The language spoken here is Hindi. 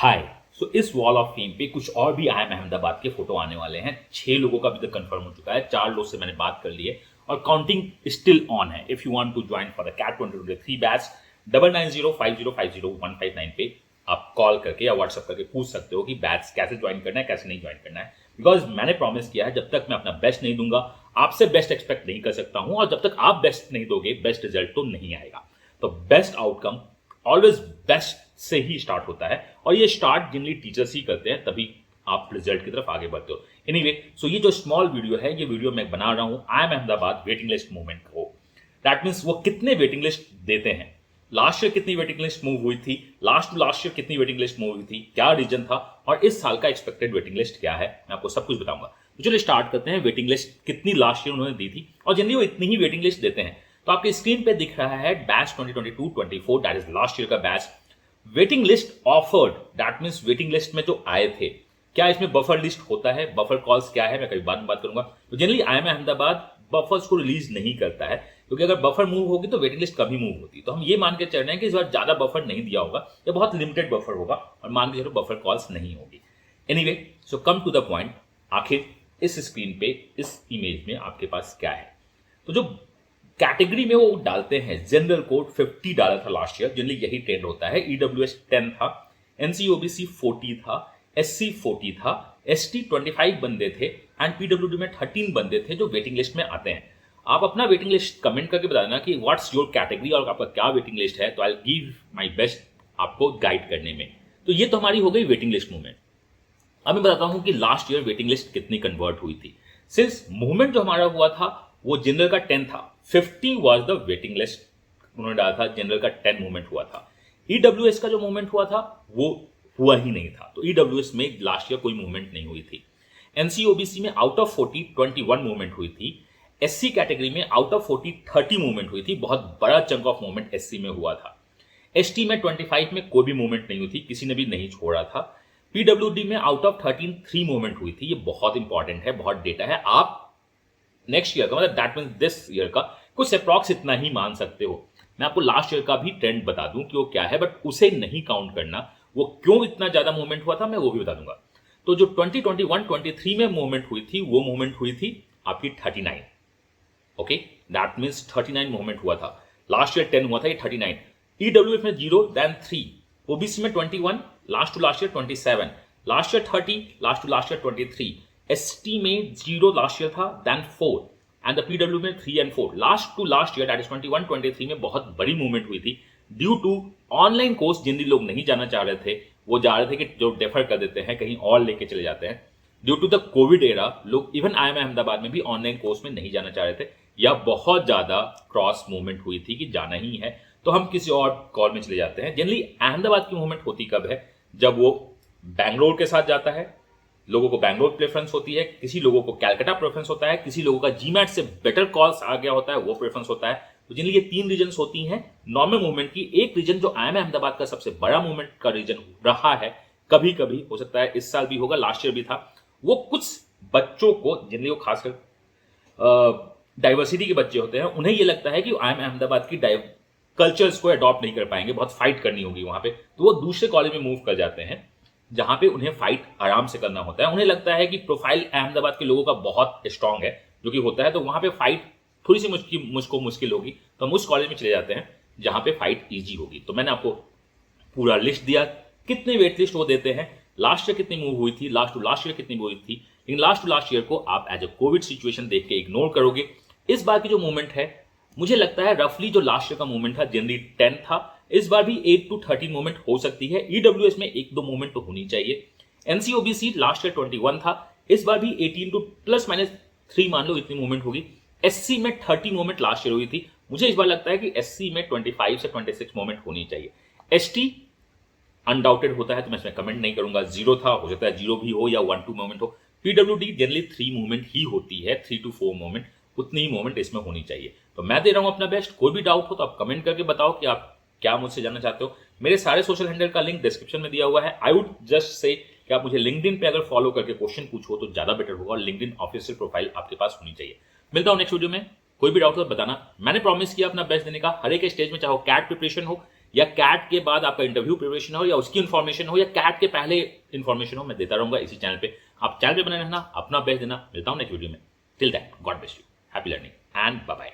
हाय। सो इस वॉल ऑफ फेम पे कुछ और भी IIM अहमदाबाद के फोटो आने वाले हैं। 6 लोगों का अभी तक कंफर्म हो चुका है, 4 लोग से मैंने बात कर ली है और काउंटिंग स्टिल ऑन है। If you want to join for the CAT 2023 batch 9905050159 पे आप कॉल करके या व्हाट्सएप करके पूछ सकते हो कि बैच कैसे ज्वाइन करना है, कैसे नहीं ज्वाइन करना है। बिकॉज मैंने प्रॉमिस किया है, जब तक मैं अपना बेस्ट नहीं दूंगा आपसे बेस्ट एक्सपेक्ट नहीं कर सकता हूं, और जब तक आप बेस्ट नहीं दोगे बेस्ट रिजल्ट तो नहीं आएगा। तो बेस्ट आउटकम ऑलवेज बेस्ट से ही स्टार्ट होता है, और ये स्टार्ट जनरली टीचर्स ही करते हैं, तभी आप रिजल्ट की तरफ आगे बढ़ते हो। एनीवे, सो ये जो स्मॉल वीडियो है, ये वीडियो मैं बना रहा हूं IIM Ahmedabad waiting list movement को। दैट मीन्स वो कितने वेटिंग लिस्ट देते हैं, लास्ट ईयर कितनी वेटिंग लिस्ट मूव हुई थी, लास्ट टू लास्ट ईयर कितनी वेटिंग लिस्ट मूव हुई थी, क्या रीजन था, और इस साल का एक्सपेक्टेड वेटिंग लिस्ट क्या है, मैं आपको सब कुछ बताऊंगा। तो चलिए स्टार्ट करते हैं। वेटिंग लिस्ट कितनी लास्ट ईयर उन्होंने दी थी, और जनरली वो इतनी ही वेटिंग लिस्ट देते हैं। तो आपके स्क्रीन पे दिख रहा है batch 2022-24, that is last year का batch. Waiting list offered, that means waiting list में जो आए थे, क्या इसमें बफर लिस्ट होता है, बफर कॉल्स क्या है, मैं कभी बाद में बात करूंगा। तो जनरली IIM अहमदाबाद बफर्स को रिलीज नहीं करता है, क्योंकि अगर बफर मूव होगी तो वेटिंग लिस्ट कभी मूव होती। तो हम ये मान के चल रहे हैं कि इस बार ज्यादा बफर नहीं दिया होगा, या बहुत लिमिटेड बफर होगा, और मान के चलो बफर कॉल्स नहीं होगी। Anyway, so come to the point, आखिर इस स्क्रीन पे इस इमेज में आपके पास क्या है। तो जो कैटेगरी में वो डालते हैं, जनरल कोड 50 डाला था लास्ट ईयर, जनरली यही ट्रेंड होता है। EWS 10 था, NC-OBC 40 था, SC 40 था, ST 25 बंदे थे, एंड PWD में 13 बंदे थे जो वेटिंग लिस्ट में आते हैं। आप अपना वेटिंग लिस्ट कमेंट करके बता देना कि व्हाट्स योर कैटेगरी और आपका क्या वेटिंग लिस्ट है, तो I will give my best आपको गाइड करने में। तो ये तो हमारी हो गई वेटिंग लिस्ट मूवमेंट। अब मैं बताता हूं कि लास्ट ईयर वेटिंग लिस्ट कितनी कन्वर्ट हुई थी। सिंस मूवमेंट जो हमारा हुआ था वो जनरल का 10 था, 50 वाज द वेटिंग लिस्ट उन्होंने डाला था, जनरल का 10 मूवमेंट हुआ था। EWS का जो मूवमेंट हुआ था वो हुआ ही नहीं था, तो EWS में लास्ट ईयर कोई मूवमेंट नहीं हुई थी। NC-OBC में आउट ऑफ 40 21 मूवमेंट हुई थी। SC कैटेगरी में आउट ऑफ 40 30 मूवमेंट हुई थी, बहुत बड़ा चंक ऑफ मूवमेंट SC में हुआ था। ST में 25 में कोई भी मूवमेंट नहीं हुई थी, किसी ने भी नहीं छोड़ा था। PWD में आउट ऑफ 13 3 मूवमेंट हुई थी। ये बहुत इंपॉर्टेंट है, बहुत डेटा है। आप नेक्स्ट ईयर का, मतलब दैट मींस दिस ईयर का कुछ अप्रॉक्स इतना ही मान सकते हो। मैं आपको लास्ट ईयर का भी ट्रेंड बता दूं कि वो क्या है, बट उसे नहीं काउंट करना। वो क्यों इतना ज्यादा मूवमेंट हुआ था मैं वो भी बता दूंगा। तो जो 2021-23 में मूवमेंट हुई थी, वो मूवमेंट हुई थी आपकी 39। ओके, दैट मींस 39 मूवमेंट हुआ था। लास्ट ईयर 10 हुआ था, ये 39। EWS में 0 देन 3, OBC में 21, last to last year 27, last year 30, last to last year 23, ST में 0 लास्ट ईयर था, देन 4, एंड द PW में 3 and 4। Last to last year that is 21-23 में बहुत बड़ी मूवमेंट हुई थी, ड्यू टू ऑनलाइन कोर्स जिन लोग नहीं जाना चाह रहे थे, वो जा रहे थे कि जो डेफर कर देते हैं, कहीं और लेके चले जाते हैं। Due to the COVID era लोग इवन IIM अहमदाबाद में भी ऑनलाइन कोर्स में नहीं जाना चाह रहे थे, या बहुत ज्यादा क्रॉस मूवमेंट हुई थी कि जाना ही है तो हम किसी और कॉल में चले जाते हैं। जनरली अहमदाबाद की मूवमेंट होती कब है, जब वो बैंगलोर के साथ जाता है, लोगों को बैंगलोर प्रेफरेंस होती है, किसी लोगों को कैलकाटा प्रेफरेंस होता है, किसी लोगों का GMAT से बेटर कॉल्स आ गया होता है, वो प्रेफरेंस होता है। तो जनरली ये 3 रीजन होती हैं नॉर्मल मूवमेंट की। एक रीजन जो IIM अहमदाबाद का सबसे बड़ा मूवमेंट का रीजन रहा है, कभी कभी हो सकता है इस साल भी होगा, लास्ट ईयर भी था, वो कुछ बच्चों को, जनरली वो खासकर डाइवर्सिटी के बच्चे होते हैं, उन्हें ये लगता है कि IIM अहमदाबाद की कल्चर्स को अडॉप्ट नहीं कर पाएंगे, बहुत फाइट करनी होगी वहां पे, तो वो दूसरे कॉलेज में मूव कर जाते हैं जहां पे उन्हें फाइट आराम से करना होता है। उन्हें लगता है कि प्रोफाइल अहमदाबाद के लोगों का बहुत स्ट्रांग है, जो कि होता है, तो वहां पे फाइट थोड़ी सी मुश्किल होगी, तो हम उस कॉलेज में चले जाते हैं जहां पे फाइट ईजी होगी। तो मैंने आपको पूरा लिस्ट दिया, कितने वेट लिस्ट वो देते हैं, लास्ट ईयर कितनी मूव हुई थी, लास्ट टू लास्ट ईयर कितनी मूव हुई थी। लेकिन लास्ट टू लास्ट ईयर को आप एज अ कोविड सिचुएशन देख के इग्नोर करोगे। इस बार की जो मूवमेंट है, मुझे लगता है रफली जो लास्ट ईयर का मूवमेंट था जनरली 10 था, इस बार भी 8 to 13 मूवमेंट हो सकती है। EWS में 1-2 मूवमेंट तो होनी चाहिए। NC-OBC लास्ट ईयर 21 था, इस बार भी 18 to ±3 मान लो इतनी मूवमेंट होगी। SC में 30 मूवमेंट लास्ट ईयर हुई थी, मुझे इस बार लगता है कि SC में 25 से 26 मूवमेंट होनी चाहिए। ST अनडाउटेड होता है, तो मैं इसमें कमेंट नहीं करूंगा, 0 था, हो सकता है 0 भी हो या 1-2 मूवमेंट हो। PWD जनरली 3 मूवमेंट ही होती है, 3 to 4 मूवमेंट, उतनी ही मूवमेंट इसमें होनी चाहिए। तो मैं दे रहा हूं अपना बेस्ट। कोई भी डाउट हो तो आप कमेंट करके बताओ कि आप क्या मुझसे जानना चाहते हो। मेरे सारे सोशल हैंडल का लिंक डिस्क्रिप्शन में दिया हुआ है। आई वुड जस्ट से कि आप मुझे लिंक्डइन पे अगर फॉलो करके क्वेश्चन पूछो तो ज्यादा बेटर होगा, और लिंक्डइन ऑफिशियल प्रोफाइल आपके पास होनी चाहिए। मिलता हूं नेक्स्ट वीडियो में। कोई भी डाउट हो तो बताना। मैंने प्रॉमिस किया अपना बेस्ट देने का हर एक स्टेज में, चाहे कैट प्रिपरेशन हो या कैट के बाद आपका इंटरव्यू प्रिपरेशन हो या उसकी इन्फॉर्मेशन हो या कैट के पहले इन्फॉर्मेशन हो, मैं देता रहूंगा इसी चैनल पे। आप चैनल पे बने रहना, अपना बेस्ट देना। मिलता हूं नेक्स्ट वीडियो में। Till that, God bless you, happy learning and bye bye.